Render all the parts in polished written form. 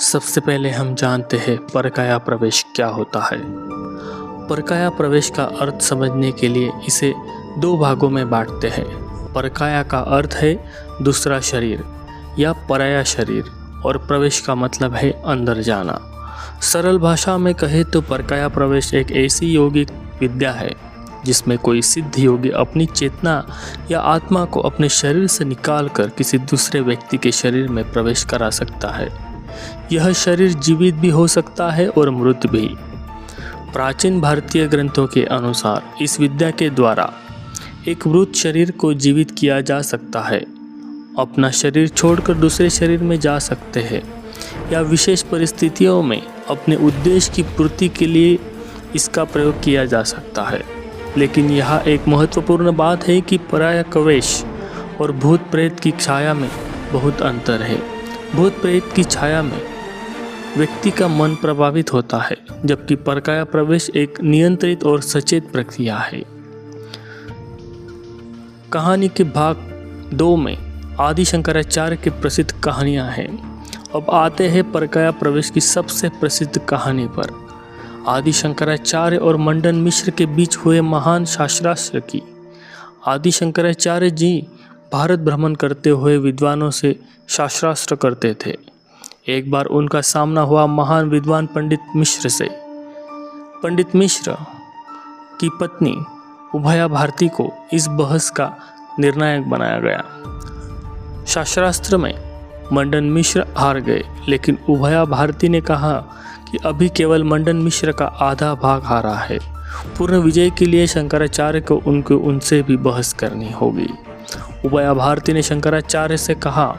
सबसे पहले हम जानते हैं परकाया प्रवेश क्या होता है। परकाया प्रवेश का अर्थ समझने के लिए इसे दो भागों में बांटते हैं। परकाया का अर्थ है दूसरा शरीर या पराया शरीर और प्रवेश का मतलब है अंदर जाना। सरल भाषा में कहे तो परकाया प्रवेश एक ऐसी योगिक विद्या है जिसमें कोई सिद्ध योगी अपनी चेतना या आत्मा को अपने शरीर से निकालकर किसी दूसरे व्यक्ति के शरीर में प्रवेश करा सकता है। यह शरीर जीवित भी हो सकता है और मृत भी। प्राचीन भारतीय ग्रंथों के अनुसार इस विद्या के द्वारा एक मृत शरीर को जीवित किया जा सकता है, अपना शरीर छोड़कर दूसरे शरीर में जा सकते हैं या विशेष परिस्थितियों में अपने उद्देश्य की पूर्ति के लिए इसका प्रयोग किया जा सकता है। लेकिन यह एक महत्वपूर्ण बात है कि पराया प्रवेश और भूत प्रेत की छाया में बहुत अंतर है। भूत प्रेत की छाया में व्यक्ति का मन प्रभावित होता है, जबकि परकाया प्रवेश एक नियंत्रित और सचेत प्रक्रिया है। कहानी के भाग 2 में आदि शंकराचार्य की प्रसिद्ध कहानियां हैं। अब आते हैं परकाया प्रवेश की सबसे प्रसिद्ध कहानी पर। आदि शंकराचार्य और मंडन मिश्र के बीच हुए महान शास्त्रार्थ की। आदि शंकराचार्य जी भारत भ्रमण करते हुए विद्वानों से शास्त्रार्थ करते थे। एक बार उनका सामना हुआ महान विद्वान पंडित मिश्र से। पंडित मिश्र की पत्नी उभया भारती को इस बहस का निर्णायक बनाया गया। शास्त्रास्त्र में मंडन मिश्र हार गए, लेकिन उभया भारती ने कहा कि अभी केवल मंडन मिश्र का आधा भाग हारा है। पूर्ण विजय के लिए शंकराचार्य को उनसे भी बहस करनी होगी। उभया भारती ने शंकराचार्य से कहा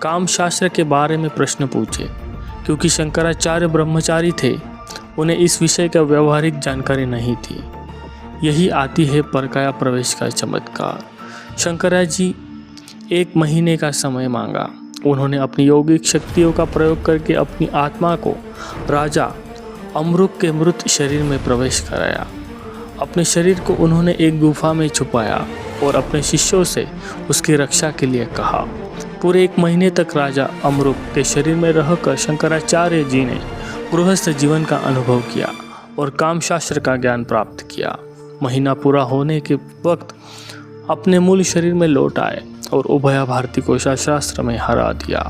काम शास्त्र के बारे में प्रश्न पूछे। क्योंकि शंकराचार्य ब्रह्मचारी थे, उन्हें इस विषय का व्यवहारिक जानकारी नहीं थी। यही आती है परकाया प्रवेश का चमत्कार। शंकराचार्य जी 1 महीने का समय मांगा। उन्होंने अपनी यौगिक शक्तियों का प्रयोग करके अपनी आत्मा को राजा अमरुक के मृत शरीर में प्रवेश कराया। अपने शरीर को उन्होंने एक गुफा में छुपाया और अपने शिष्यों से उसकी रक्षा के लिए कहा। पूरे 1 महीने तक राजा अमरुक के शरीर में रहकर शंकराचार्य जी ने गृहस्थ जीवन का अनुभव किया और कामशास्त्र का ज्ञान प्राप्त किया। महीना पूरा होने के वक्त अपने मूल शरीर में लौट आए और उभया भारती को शास्त्रास्त्र में हरा दिया।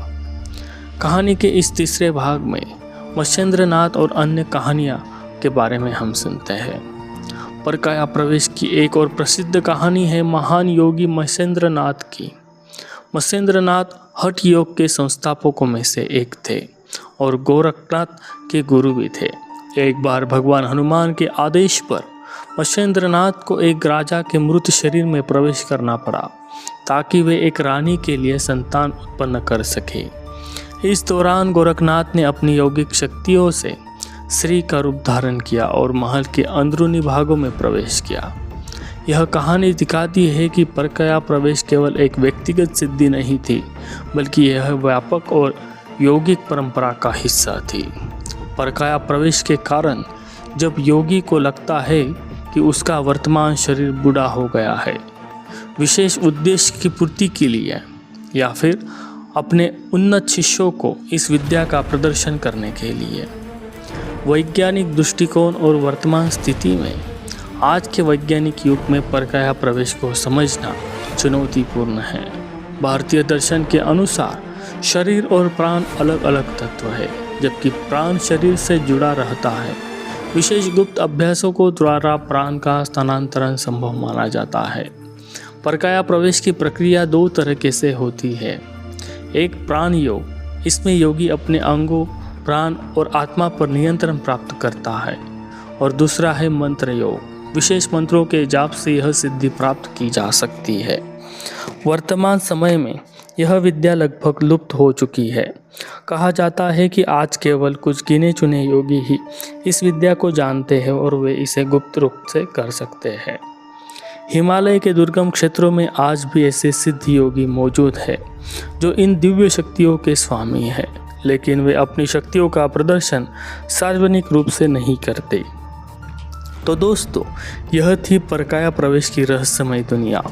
कहानी के इस तीसरे भाग में मत्स्येंद्रनाथ और अन्य कहानियां के बारे में हम सुनते हैं। परकाया प्रवेश की एक और प्रसिद्ध कहानी है महान योगी मत्स्येंद्रनाथ की। मत्स्येंद्रनाथ हठ योग के संस्थापकों में से एक थे और गोरखनाथ के गुरु भी थे। एक बार भगवान हनुमान के आदेश पर मत्स्येंद्रनाथ को एक राजा के मृत शरीर में प्रवेश करना पड़ा ताकि वे एक रानी के लिए संतान उत्पन्न कर सके। इस दौरान गोरखनाथ ने अपनी यौगिक शक्तियों से स्त्री का रूप धारण किया और महल के अंदरूनी भागों में प्रवेश किया। यह कहानी दिखाती है कि परकाया प्रवेश केवल एक व्यक्तिगत सिद्धि नहीं थी, बल्कि यह व्यापक और यौगिक परंपरा का हिस्सा थी। परकाया प्रवेश के कारण जब योगी को लगता है कि उसका वर्तमान शरीर बूढ़ा हो गया है, विशेष उद्देश्य की पूर्ति के लिए या फिर अपने उन्नत शिष्यों को इस विद्या का प्रदर्शन करने के लिए। वैज्ञानिक दृष्टिकोण और वर्तमान स्थिति में आज के वैज्ञानिक युग में परकाया प्रवेश को समझना चुनौतीपूर्ण है। भारतीय दर्शन के अनुसार शरीर और प्राण अलग अलग तत्व है, जबकि प्राण शरीर से जुड़ा रहता है। विशेष गुप्त अभ्यासों को द्वारा प्राण का स्थानांतरण संभव माना जाता है। परकाया प्रवेश की प्रक्रिया 2 तरीके से होती है। एक प्राण योग, इसमें योगी अपने अंगों, प्राण और आत्मा पर नियंत्रण प्राप्त करता है, और दूसरा है मंत्र योग। विशेष मंत्रों के जाप से यह सिद्धि प्राप्त की जा सकती है। वर्तमान समय में यह विद्या लगभग लुप्त हो चुकी है। कहा जाता है कि आज केवल कुछ गिने चुने योगी ही इस विद्या को जानते हैं और वे इसे गुप्त रूप से कर सकते हैं। हिमालय के दुर्गम क्षेत्रों में आज भी ऐसे सिद्ध योगी मौजूद हैं जो इन दिव्य शक्तियों के स्वामी हैं, लेकिन वे अपनी शक्तियों का प्रदर्शन सार्वजनिक रूप से नहीं करते। तो दोस्तों, यह थी परकाया प्रवेश की रहस्यमय दुनिया।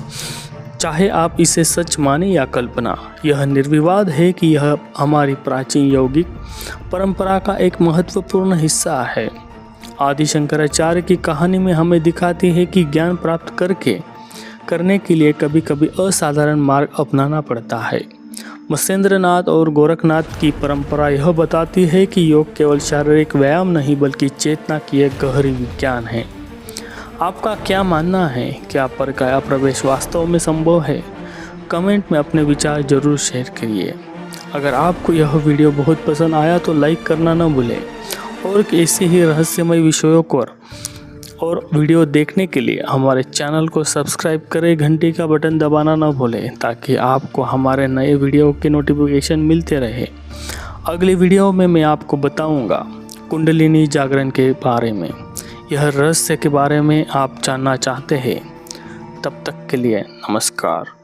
चाहे आप इसे सच माने या कल्पना, यह निर्विवाद है कि यह हमारी प्राचीन यौगिक परंपरा का एक महत्वपूर्ण हिस्सा है। आदि शंकराचार्य की कहानी में हमें दिखाती है कि ज्ञान प्राप्त करने के लिए कभी कभी असाधारण मार्ग अपनाना पड़ता है। मत्स्येंद्रनाथ और गोरखनाथ की परंपरा यह बताती है कि योग केवल शारीरिक व्यायाम नहीं बल्कि चेतना की एक गहरी विज्ञान है। आपका क्या मानना है? क्या परकाया प्रवेश वास्तव में संभव है? कमेंट में अपने विचार जरूर शेयर करिए। अगर आपको यह वीडियो बहुत पसंद आया तो लाइक करना न भूलें और ऐसे ही रहस्यमय विषयों को और वीडियो देखने के लिए हमारे चैनल को सब्सक्राइब करें, घंटी का बटन दबाना न भूलें ताकि आपको हमारे नए वीडियो के नोटिफिकेशन मिलते रहे। अगली वीडियो में मैं आपको बताऊंगा कुंडलिनी जागरण के बारे में। यह रहस्य के बारे में आप जानना चाहते हैं? तब तक के लिए नमस्कार।